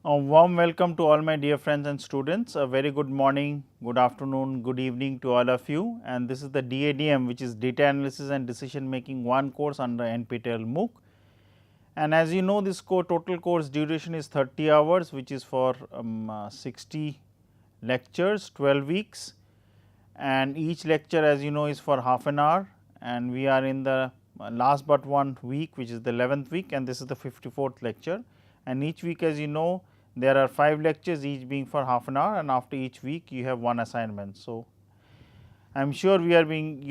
A warm welcome to all my dear friends and students. A very good morning, good afternoon, good evening to all of you, and this is the DADM, which is Data Analysis and Decision Making 1 course under NPTEL MOOC. And as you know, this total course duration is 30 hours, which is for 60 lectures, 12 weeks, and each lecture, as you know, is for half an hour, and we are in the last but one week, which is the 11th week, and this is the 54th lecture. And each week, as you know, there are 5 lectures, each being for half an hour, and after each week you have one assignment. So, I am sure you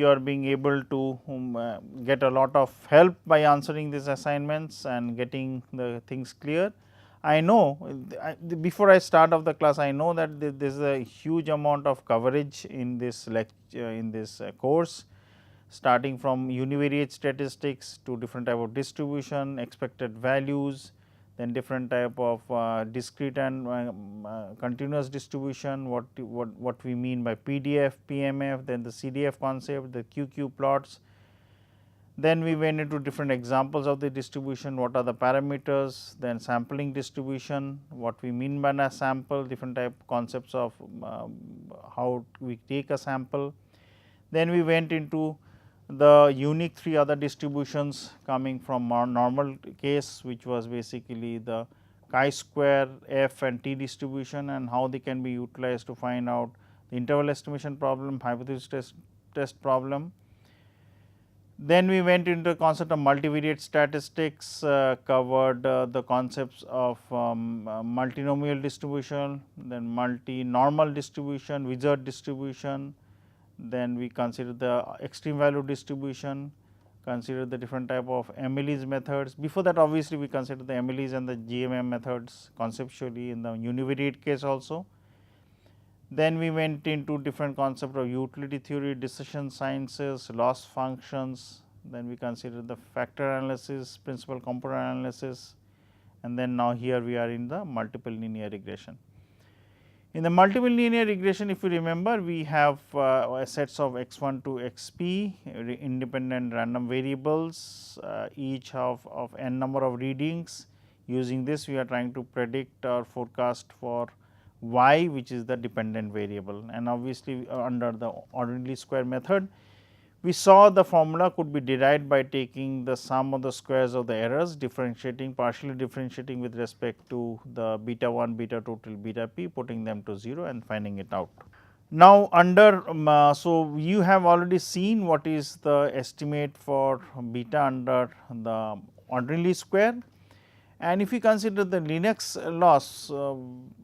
are being able to get a lot of help by answering these assignments and getting the things clear. I know before I start off the class, I know that there is a huge amount of coverage in this lecture, in this course, starting from univariate statistics to different type of distribution, expected values, then different type of discrete and continuous distribution, what we mean by PDF, PMF, then the CDF concept, the QQ plots. Then we went into different examples of the distribution, what are the parameters, then sampling distribution, what we mean by a sample, different type concepts of how we take a sample. Then we went into the unique 3 other distributions coming from our normal case, which was basically the chi-square, f and t distribution, and how they can be utilized to find out the interval estimation problem, hypothesis test problem. Then we went into the concept of multivariate statistics, covered the concepts of multinomial distribution, then multi-normal distribution, wizard distribution. Then we consider the extreme value distribution, consider the different type of Emily's methods. Before that, obviously, we consider the Emily's and the GMM methods conceptually in the univariate case also. Then we went into different concept of utility theory, decision sciences, loss functions. Then we consider the factor analysis, principal component analysis, and then now here we are in the multiple linear regression. In the multiple linear regression, if you remember, we have sets of x1 to xp independent random variables, each of n number of readings. Using this, we are trying to predict or forecast for y, which is the dependent variable, and obviously under the ordinary square method, we saw the formula could be derived by taking the sum of the squares of the errors, differentiating, partially differentiating with respect to the beta 1, beta 2 till beta p, putting them to 0 and finding it out. Now, under so you have already seen what is the estimate for beta under the ordinary square. And if we consider the Linux loss,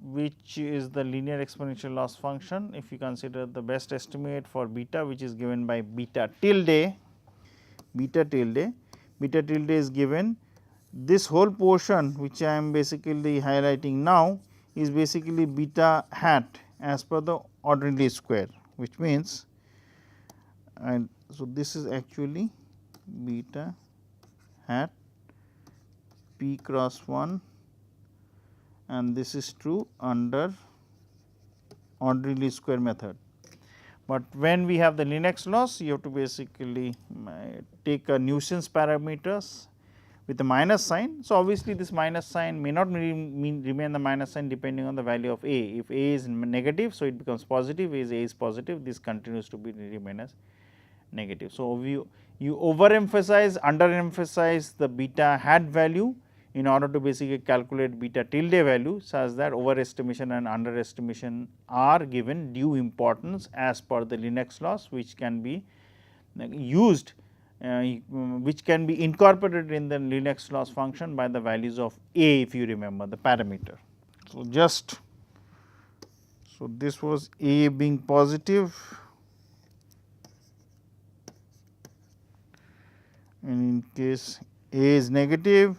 which is the linear exponential loss function, if we consider the best estimate for beta, which is given by beta tilde is given, this whole portion which I am basically highlighting now is basically beta hat as per the ordinary square, which means, and so this is actually beta hat p cross 1, and this is true under ordinary square method. But when we have the Linux loss, you have to basically take a nuisance parameters with a minus sign. So, obviously, this minus sign may not remain the minus sign depending on the value of a. If a is negative, so it becomes positive, if a is positive, this continues to be remain as negative. So, you overemphasize, underemphasize the beta hat value in order to basically calculate beta tilde value, such that overestimation and underestimation are given due importance as per the Linux loss, which can be used, which can be incorporated in the Linux loss function by the values of a, if you remember the parameter. So, so this was a being positive, and in case a is negative,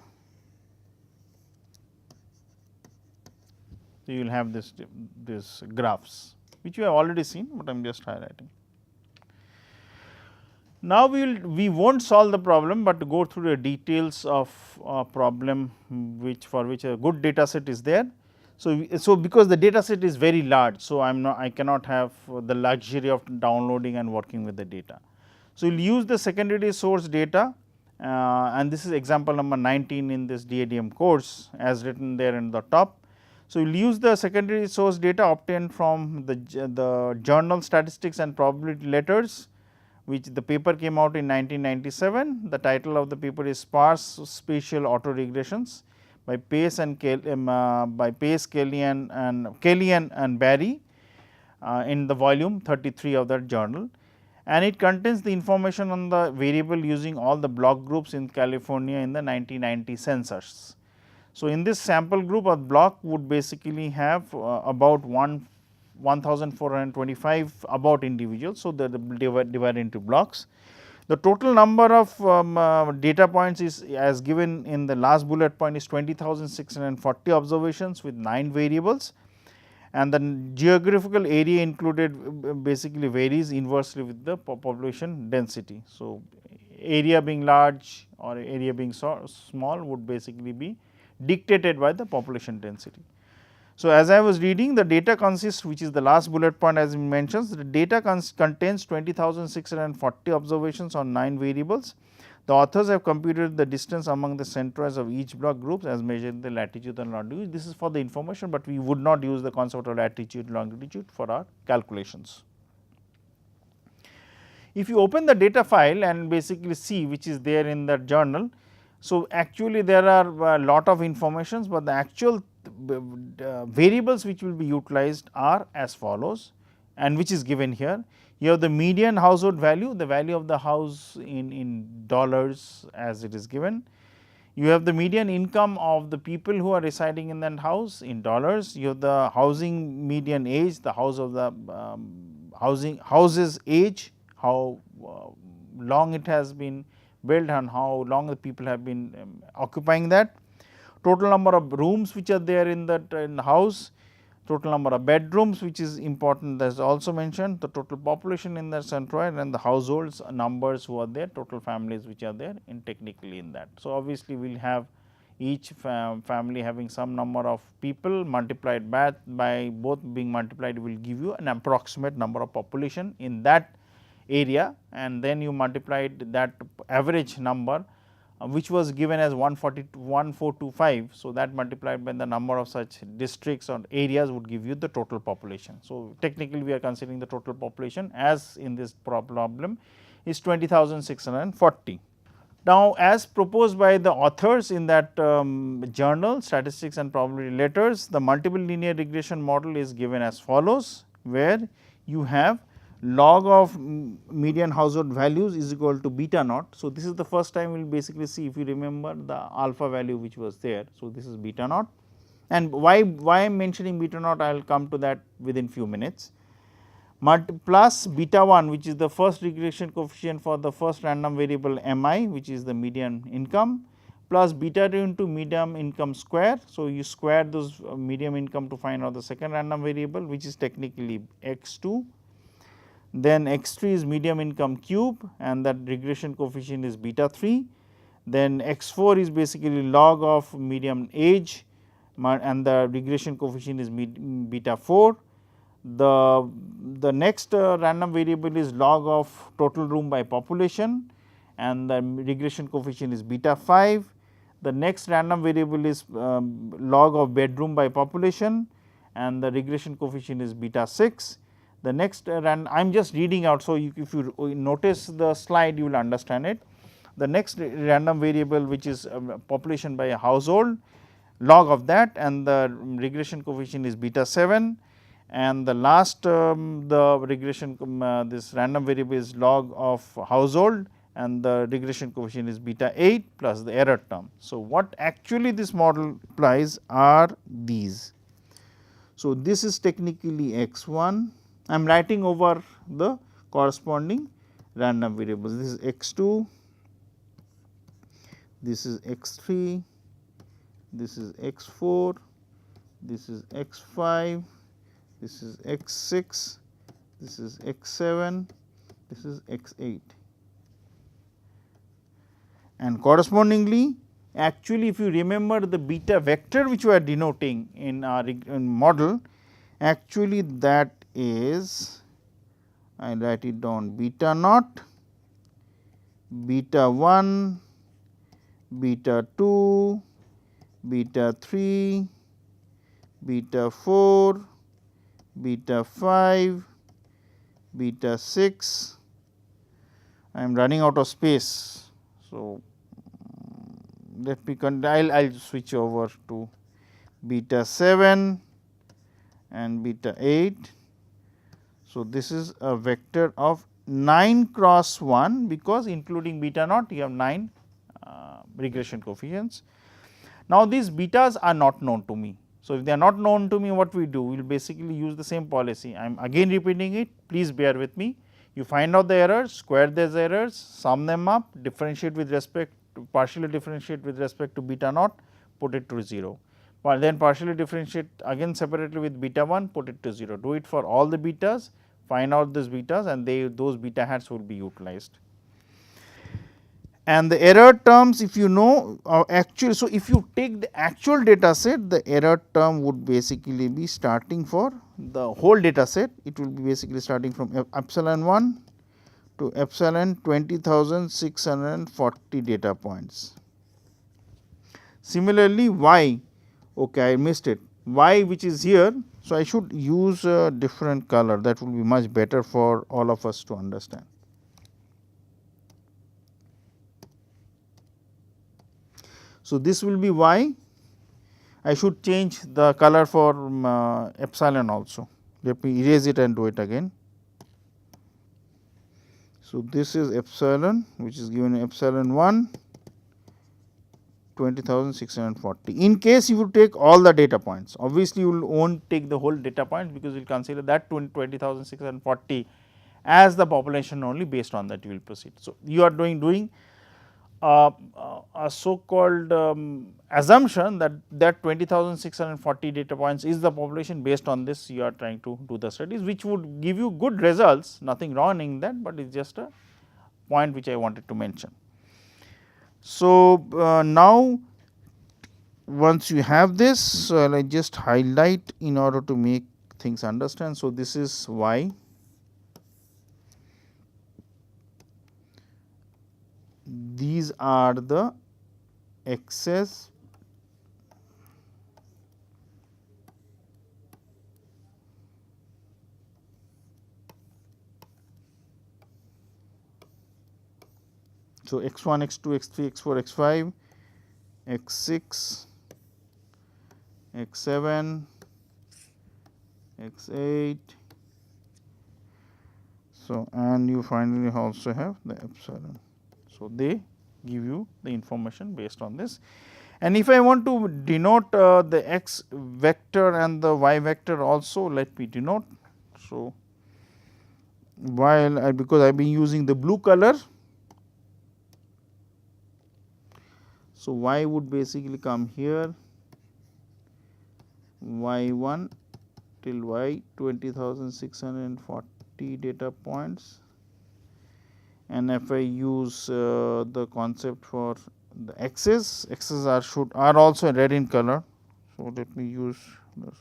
so you will have this graphs, which you have already seen, but I am just highlighting. Now, we will not solve the problem, but go through the details of a problem for which a good data set is there. So, because the data set is very large, so I cannot have the luxury of downloading and working with the data. So, we will use the secondary source data, and this is example number 19 in this DADM course as written there in the top. So, we will use the secondary source data obtained from the journal Statistics and Probability Letters, which the paper came out in 1997. The title of the paper is Sparse Spatial Autoregressions by Pace and Kelly and Barry in the volume 33 of that journal, and it contains the information on the variable using all the block groups in California in the 1990 census. So, in this sample group, a block would basically have about 1425 about individuals. So, they are divided into blocks. The total number of data points is as given in the last bullet point is 20,640 observations with 9 variables, and the geographical area included basically varies inversely with the population density. So, area being large or area being small would basically be dictated by the population density. So, as I was reading, the data consists, which is the last bullet point as it mentions, the data contains 20,640 observations on 9 variables. The authors have computed the distance among the centroids of each block groups as measured in the latitude and longitude. This is for the information, but we would not use the concept of latitude longitude for our calculations. If you open the data file and basically see which is there in the journal, so actually there are a lot of informations, but the actual variables which will be utilized are as follows, and which is given here. You have the median household value, the value of the house in dollars as it is given. You have the median income of the people who are residing in that house in dollars. You have the housing median age, the house of the house's age, how long it has been built and how long the people have been occupying that. Total number of rooms which are there in that house, total number of bedrooms which is important, that is also mentioned, the total population in the centroid and the households numbers who are there, total families which are there in technically in that. So, obviously, we will have each family having some number of people multiplied by both being multiplied will give you an approximate number of population in that area, and then you multiplied that average number which was given as 1425. So, that multiplied by the number of such districts or areas would give you the total population. So, technically we are considering the total population as in this problem is 20,640. Now, as proposed by the authors in that journal Statistics and Probability Letters, the multiple linear regression model is given as follows, where you have log of median household values is equal to beta naught. So, this is the first time we will basically see, if you remember the alpha value which was there. So, this is beta naught, and why I am mentioning beta naught, I will come to that within few minutes, plus beta 1, which is the first regression coefficient for the first random variable mi, which is the median income, plus beta 2 into median income square. So, you square those median income to find out the second random variable, which is technically x 2. Then x 3 is median income cube, and that regression coefficient is beta 3. Then x 4 is basically log of median age, and the regression coefficient is beta 4. The next random variable is log of total room by population, and the regression coefficient is beta 5. The next random variable is log of bedroom by population, and the regression coefficient is beta 6. The next I am just reading out. So, if you notice the slide, you will understand it. The next random variable, which is population by a household, log of that, and the regression coefficient is beta 7. And the last the regression this random variable is log of household, and the regression coefficient is beta 8 plus the error term. So, what actually this model implies are these. So, this is technically x 1. I am writing over the corresponding random variables. This is x 2, this is x 3, this is x 4, this is x 5, this is x 6, this is x 7, this is x 8. And correspondingly, actually if you remember the beta vector which we are denoting in our model, actually that is, I write it down, beta naught, beta 1, beta 2, beta 3, beta 4, beta 5, beta 6. I am running out of space. So, let me I'll switch over to beta 7 and beta 8. So, this is a vector of 9 cross 1, because including beta naught you have 9 regression coefficients. Now, these betas are not known to me. So, if they are not known to me, what we do? We will basically use the same policy. I am again repeating it, please bear with me. You find out the errors, square these errors, sum them up, differentiate with respect to, partially differentiate with respect to beta naught, put it to 0. But then partially differentiate again separately with beta 1, put it to 0. Do it for all the betas, find out these betas, and those beta hats will be utilized. And the error terms, if you know actual, so if you take the actual data set, the error term would basically be starting for the whole data set, it will be basically starting from epsilon 1 to epsilon 20,640 data points. Similarly, y, okay, I missed it, y which is here. So, I should use a different color, that will be much better for all of us to understand. So, this will be y. I should change the color for epsilon also. Let me erase it and do it again. So, this is epsilon, which is given epsilon 1 20,640. In case you would take all the data points, obviously you will won't take the whole data points, because you will consider that 20,640 as the population only, based on that you will proceed. So, you are doing a so called assumption that 20,640 data points is the population. Based on this you are trying to do the studies, which would give you good results, nothing wrong in that, but it is just a point which I wanted to mention. So, now once you have this, I just highlight in order to make things understand. So, this is y. These are the x's, so x1, x2, x3, x4, x5, x6, x7, x8. So, and you finally also have the epsilon. So, they give you the information based on this. And if I want to denote the x vector and the y vector also, let me denote. So, while because I have been using the blue color, so y would basically come here, y1 till y 20,640 data points. And if I use the concept for the x's, x's are also red in color. So, let me use this.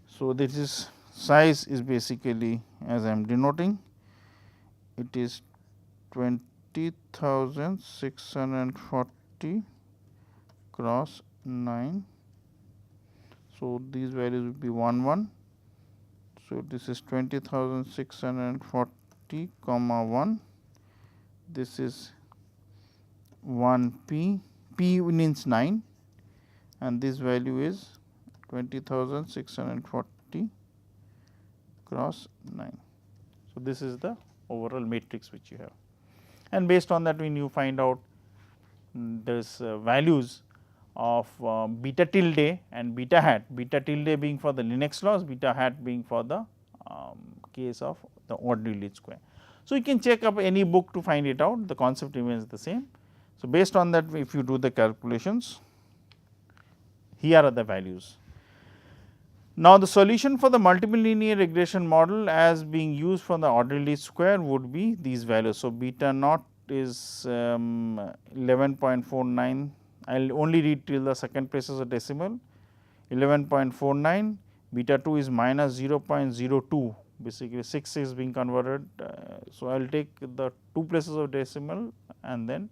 So, this is size is basically, as I am denoting, it is 20,640 cross 9. So, these values will be 1 1. So, this is 20,640 comma 1, this is 1 p, p means 9, and this value is 20,640 cross 9. So, this is the overall matrix which you have, and based on that when you find out this values of beta tilde and beta hat, beta tilde being for the Linux loss, beta hat being for the case of the ordinary least square. So, you can check up any book to find it out, the concept remains the same. So, based on that if you do the calculations, here are the values. Now, the solution for the multiple linear regression model as being used for the ordinary least square would be these values. So, beta naught is 11.49, I will only read till the second place as a decimal, 11.49, beta 2 is minus 0.02, basically 6 is being converted. So, I will take the 2 places of decimal and then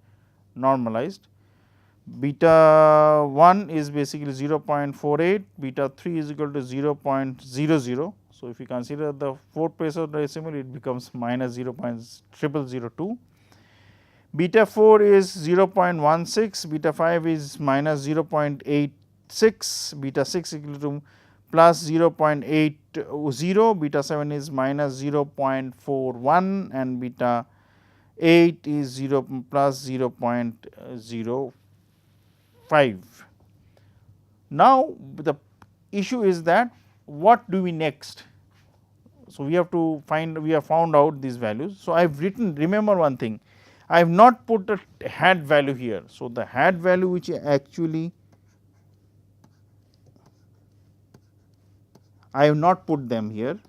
normalized. Beta 1 is basically 0.48, beta 3 is equal to 0.00. So, if you consider the 4 places of decimal, it becomes minus 0.0002. Beta 4 is 0.16, beta 5 is minus 0.86, beta 6 equal to plus 0.80, beta 7 is minus 0.41 and beta 8 is 0 plus 0.05. Now, the issue is that what do we next? So, we have to find, we have found out these values. So, I have written, remember one thing, I have not put a hat value here. So, the hat value which actually I have not put them here.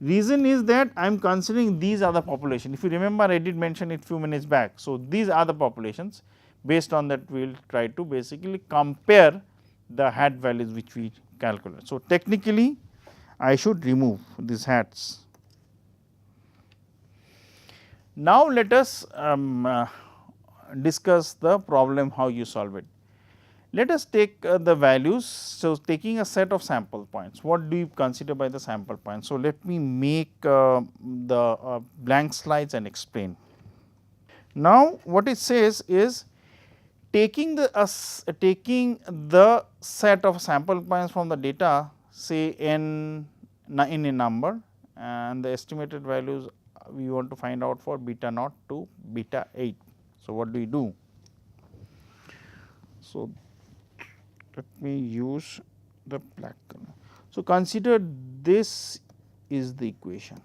Reason is that I am considering these are the population. If you remember, I did mention it few minutes back. So, these are the populations, based on that we will try to basically compare the hat values which we calculate. So, technically I should remove these hats. Now, let us discuss the problem how you solve it. Let us take the values. So, taking a set of sample points, what do you consider by the sample points? So, let me make the blank slides and explain. Now, what it says is taking the set of sample points from the data, say n in a number, and the estimated values we want to find out for beta naught to beta 8. So, what do we do? So, let me use the black color. So, consider this is the equation,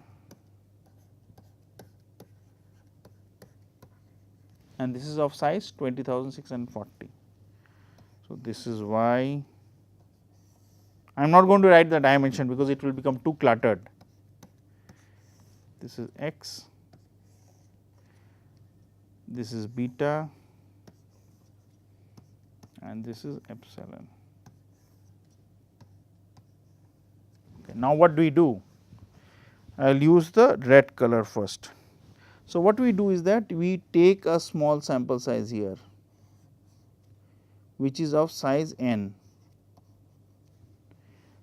and this is of size 20,640. So, this is y. I am not going to write the dimension because it will become too cluttered. This is x, this is beta, and this is epsilon. Okay. Now, what do we do? I will use the red color first. So, what we do is that we take a small sample size here, which is of size n.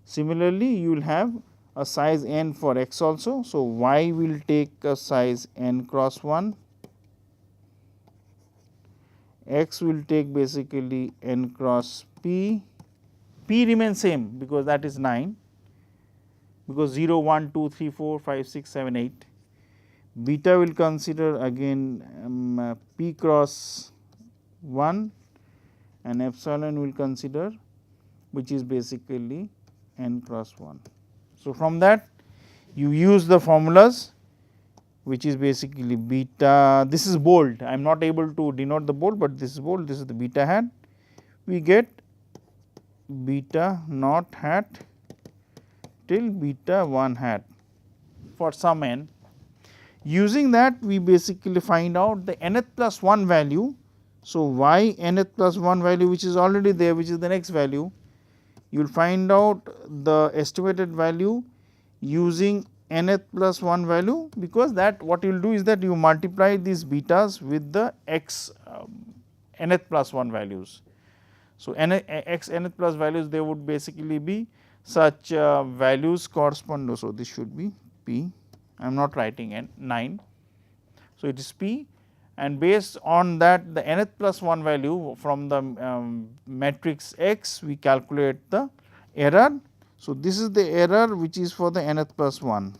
Similarly, you will have a size n for x also. So, y will take a size n cross 1, x will take basically n cross p, p remains same because that is 9, because 0, 1, 2, 3, 4, 5, 6, 7, 8. Beta will consider again p cross 1, and epsilon will consider, which is basically n cross 1. So, from that you use the formulas, which is basically beta, this is bold, I am not able to denote the bold, but this is bold, this is the beta hat. We get beta naught hat till beta 1 hat for some n. Using that, we basically find out the nth plus 1 value. So, y nth plus 1 value, which is already there, which is the next value. You will find out the estimated value using nth plus 1 value, because that what you will do is that you multiply these betas with the x nth plus 1 values. So, x nth plus values, they would basically be such values correspond. So, this should be p, I am not writing n 9. So, it is p, and based on that the nth plus 1 value from the matrix x, we calculate the error. So, this is the error which is for the nth plus 1.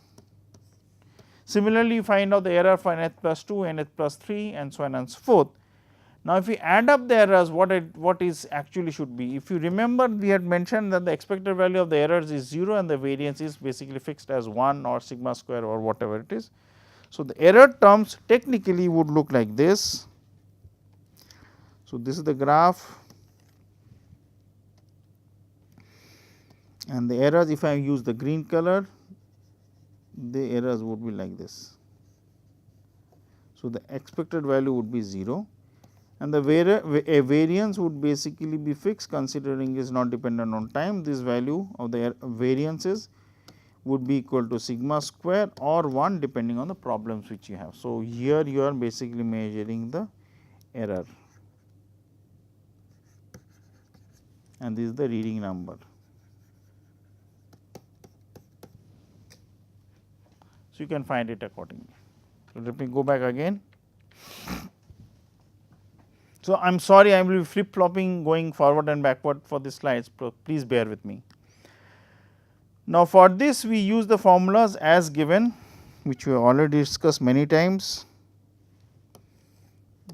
Similarly, you find out the error for nth plus 2, nth plus 3, and so on and so forth. Now, if we add up the errors, what is actually should be? If you remember, we had mentioned that the expected value of the errors is 0 and the variance is basically fixed as 1 or sigma square or whatever it is. So, the error terms technically would look like this. So, this is the graph, and the errors, if I use the green color, the errors would be like this. So, the expected value would be 0, and the variance would basically be fixed, considering is not dependent on time. This value of the variance is would be equal to sigma square or 1 depending on the problems which you have. So, here you are basically measuring the error and this is the reading number. So, you can find it accordingly. So, let me go back again. So, I am sorry I will be flip flopping going forward and backward for the slides, please bear with me. Now, for this we use the formulas as given, which we have already discussed many times.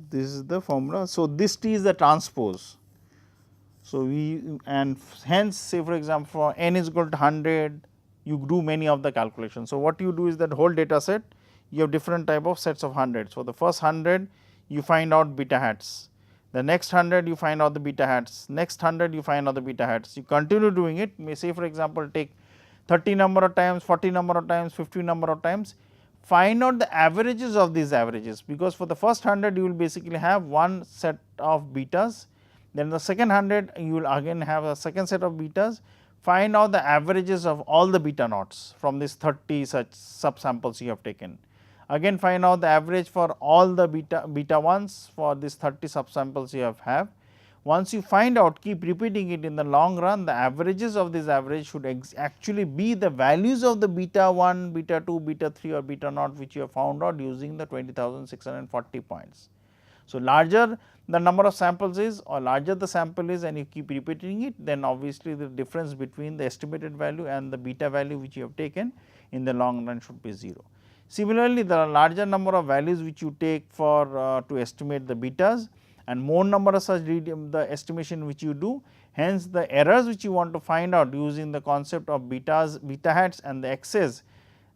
This is the formula. So, this T is the transpose. So, we and hence say for example, for n is equal to 100, you do many of the calculations. So, what you do is that whole data set, you have different type of sets of 100. So, the first 100 you find out beta hats, the next 100 you find out the beta hats, next 100 you find out the beta hats. You continue doing it, may say for example, take 30 number of times, 40 number of times, 50 number of times, find out the averages of these averages, because for the first 100 you will basically have one set of betas, then the second 100 you will again have a second set of betas, find out the averages of all the beta knots from these 30 such subsamples you have taken. Again find out the average for all the beta ones for these 30 subsamples you have. Once you find out, keep repeating it, in the long run the averages of this average should actually be the values of the beta 1, beta 2, beta 3 or beta naught which you have found out using the 20,640 points. So, larger the number of samples is or larger the sample is and you keep repeating it, then obviously the difference between the estimated value and the beta value which you have taken in the long run should be 0. Similarly, the larger number of values which you take for to estimate the betas and more number of such the estimation which you do, hence the errors which you want to find out using the concept of betas, beta hats and the x's,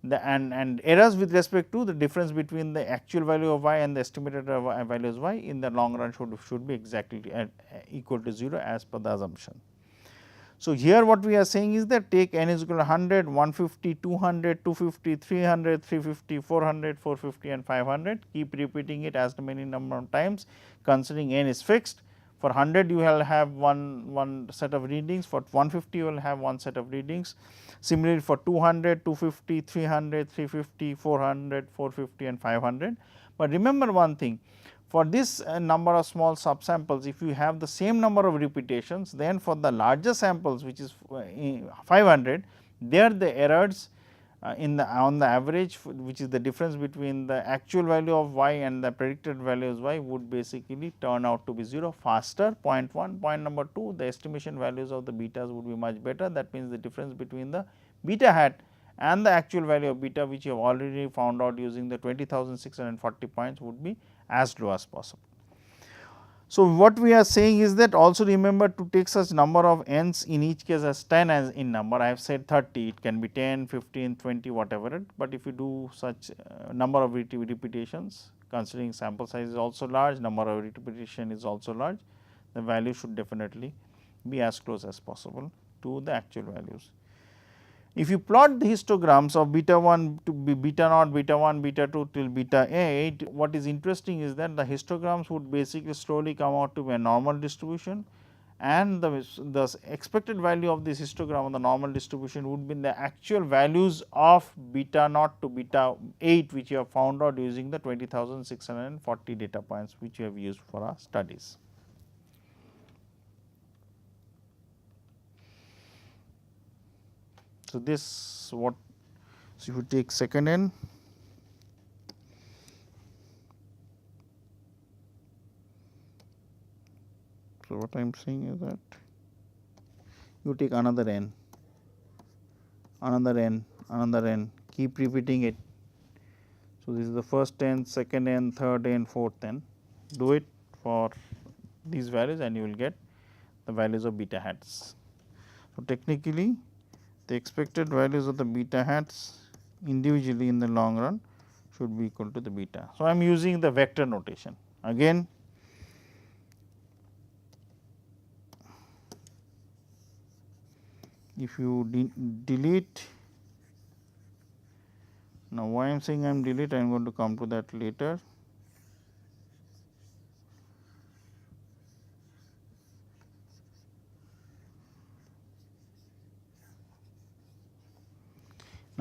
and errors with respect to the difference between the actual value of y and the estimated values y in the long run should be exactly equal to 0 as per the assumption. So, here what we are saying is that take n is equal to 100, 150, 200, 250, 300, 350, 400, 450 and 500, keep repeating it as many number of times considering n is fixed. For 100 you will have one set of readings, for 150 you will have one set of readings. Similarly, for 200, 250, 300, 350, 400, 450 and 500. But remember one thing, for this number of small subsamples, if you have the same number of repetitions, then for the larger samples which is 500, there the errors on the average, which is the difference between the actual value of y and the predicted values y, would basically turn out to be 0 faster. Point 1. Point number 2, the estimation values of the betas would be much better. That means, the difference between the beta hat and the actual value of beta which you have already found out using the 20,640 points would be as low as possible. So, what we are saying is that also remember to take such number of n's in each case as 10 as in number. I have said 30, it can be 10, 15, 20 whatever it, but if you do such number of repetitions considering sample size is also large, number of repetition is also large, the value should definitely be as close as possible to the actual values. If you plot the histograms of beta 1 to beta naught, beta 1, beta 2 till beta 8, what is interesting is that the histograms would basically slowly come out to be a normal distribution, and the expected value of this histogram of the normal distribution would be the actual values of beta naught to beta 8 which you have found out using the 20,640 data points which you have used for our studies. So, this what, so if you take second n, so what I am saying is that you take another n, another n, another n, keep repeating it. So, this is the first n, second n, third n, fourth n, do it for these values and you will get the values of beta hats. So, technically the expected values of the beta hats individually in the long run should be equal to the beta. So, I am using the vector notation again. If you delete, now why I am saying I am delete, I am going to come to that later.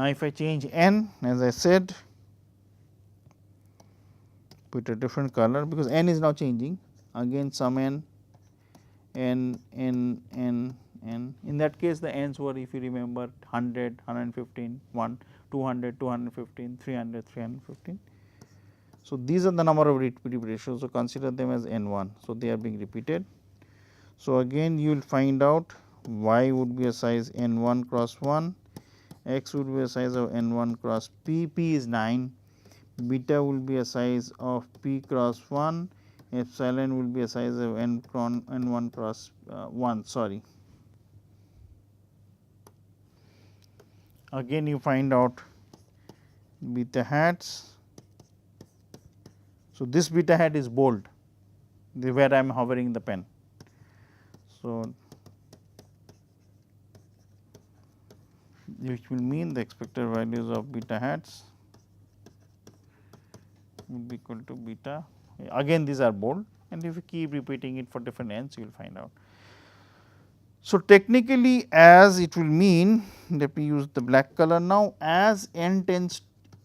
Now, if I change n, as I said, put a different color, because n is now changing, again some n. In that case, the n's were, if you remember, 100, 115, 1, 200, 215, 300, 315. So, these are the number of repeat ratios. So, consider them as n 1. So, they are being repeated. So, again you will find out y would be a size n 1 cross 1, x would be a size of n 1 cross p, p is 9, beta will be a size of p cross 1, epsilon will be a size of n 1 cross 1, sorry. Again you find out beta hats. So, this beta hat is bold, where I am hovering the pen. So, which will mean the expected values of beta hats will be equal to beta. Again these are bold, and if you keep repeating it for different n's, you will find out. So, technically, as it will mean, let me use the black color now, as n tends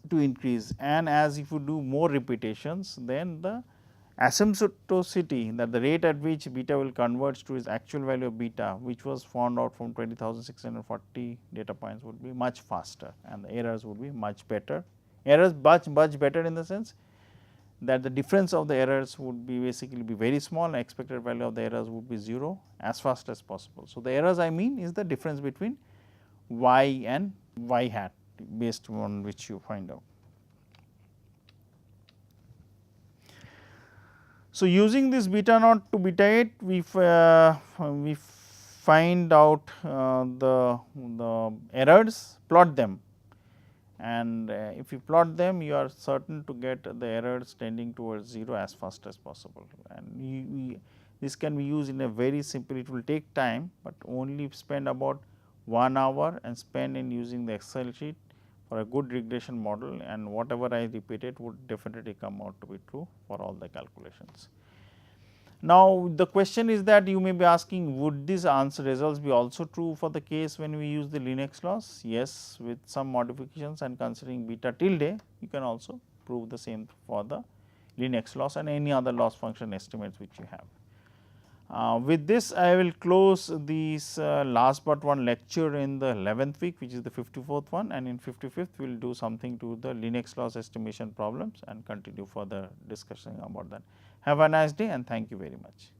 to increase and as if you do more repetitions, then the asymptoticity, that the rate at which beta will converge to its actual value of beta, which was found out from 20,640 data points, would be much faster, and the errors would be much better. Errors much better in the sense that the difference of the errors would be basically be very small, and expected value of the errors would be 0 as fast as possible. So, the errors I mean is the difference between y and y hat, based on which you find out. So, using this beta naught to beta 8, we find out the errors, plot them, and if you plot them, you are certain to get the errors tending towards 0 as fast as possible. And this can be used in a very simple, it will take time, but only spend about 1 hour and spend in using the Excel sheet for a good regression model, and whatever I repeated would definitely come out to be true for all the calculations. Now, the question is that you may be asking, would these answer results be also true for the case when we use the Linux loss? Yes, with some modifications and considering beta tilde, you can also prove the same for the Linux loss and any other loss function estimates which you have. With this, I will close this last but one lecture in the 11th week, which is the 54th one, and in 55th we will do something to the Linux loss estimation problems and continue further discussion about that. Have a nice day and thank you very much.